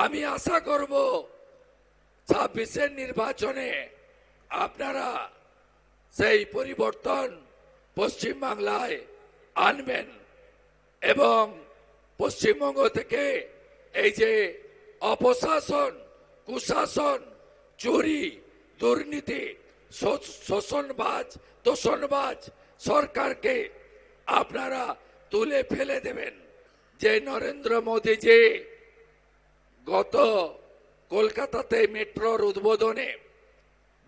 আমি আশা করব 26-এর নির্বাচনে আপনারা সেই পরিবর্তন পশ্চিমবাংলায় আনবেন এবং পশ্চিমবঙ্গ থেকে এই যে অপশাসন, কুশাসন, চুরি, দুর্নীতি, শোষণবাজ, তোষণবাজ সরকারকে আপনারা তুলে ফেলে দেবেন। যে নরেন্দ্র মোদীজি গত কলকাতাতে মেট্রোর উদ্বোধনে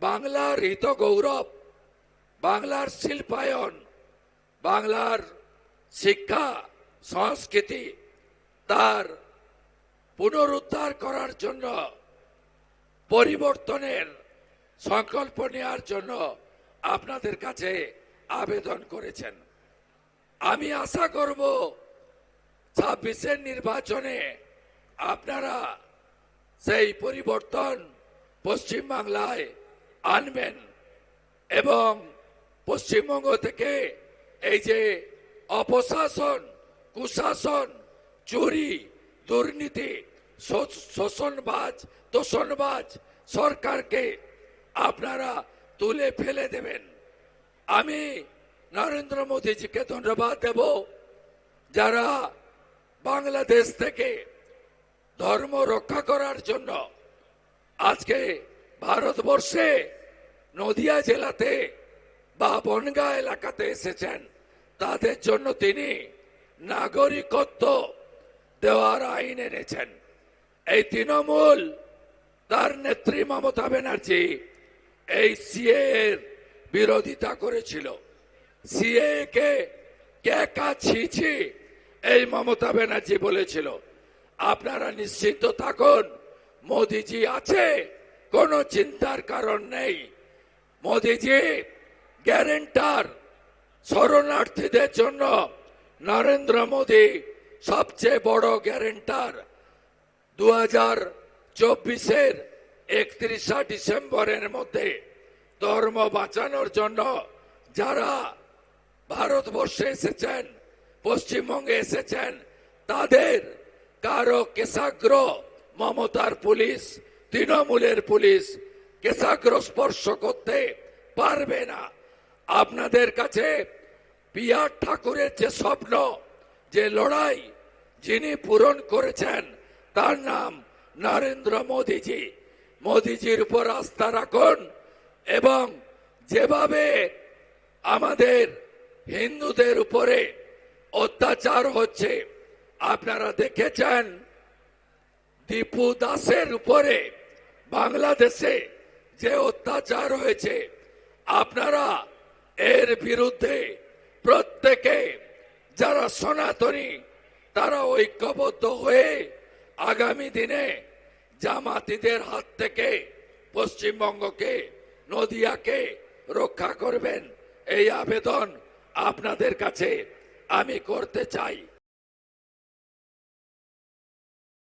বাংলার হিত গৌরব, বাংলার শিল্পায়ন, বাংলার শিক্ষা সংস্কৃতি তার পুনরুদ্ধার করার জন্য, পরিবর্তনের সংকল্প নেওয়ার জন্য আপনাদের কাছে আবেদন করেছেন। আমি আশা করব 26-এর নির্বাচনে আপনারা সেই পরিবর্তন পশ্চিমবাংলায় আনবেন এবং পশ্চিমবঙ্গ থেকে এই যে অপশাসন, কুশাসন, চুরি, দুর্নীতি, শোষণবাজ, তোষণবাজ সরকারকে আপনারা তুলে ফেলে দেবেন। আমি নরেন্দ্র মোদীজিকে ধন্যবাদ দেব, যারা বাংলাদেশ থেকে ধর্ম রক্ষা করার জন্য আজকে ভারতবর্ষে নদিয়া জেলাতে বা বনগাঁ এলাকাতে এসেছেন। তাদের জন্য তিনি নাগরিকত্ব দেওয়ার আইন এনেছেন। এই তৃণমূল, তার নেত্রী মমতা ব্যানার্জি এই সিএ এর বিরোধিতা করেছিল। সিএ কে ক্যাকা ছিছি এই মমতা ব্যানার্জি বলেছিল। আপনারা নিশ্চিন্ত থাকুন, মোদিজি আছে, কোনো চিন্তার কারণ নেই। মোদিজি গ্যারেন্টার, শরণার্থীদের জন্য নরেন্দ্র মোদী সবচেয়ে বড় গ্যারেন্টার। 2024-এর 31 ডিসেম্বরের মধ্যে ধর্ম বাঁচানোর জন্য যারা ভারতবর্ষে এসেছেন, পশ্চিমবঙ্গে এসেছেন, তাদের কারো কেশাগ্র মমতার পুলিশ, তৃণমূলের পুলিশ কেশাগ্র স্পর্শ করতে পারবে না। আপনাদের কাছে পিয়ার ঠাকুরের যে স্বপ্ন, যে লড়াই যিনি পূরণ করেছেন, তার নাম নরেন্দ্র মোদীজি। মোদীজির উপর আস্থা রাখুন এবং যেভাবে আমাদের হিন্দুদের উপরে অত্যাচার হচ্ছে, আপনারা দেখেছেন দীপু দাসের উপরে বাংলাদেশে যে অত্যাচার হয়েছে, আপনারা এর বিরুদ্ধে প্রত্যেকে যারা সনাতনী তারা ঐক্যবদ্ধ হয়ে আগামী দিনে জামাতিদের হাত থেকে পশ্চিমবঙ্গকে, নদিয়াকে রক্ষা করবেন। এই আবেদন আপনাদের কাছে আমি করতে চাই।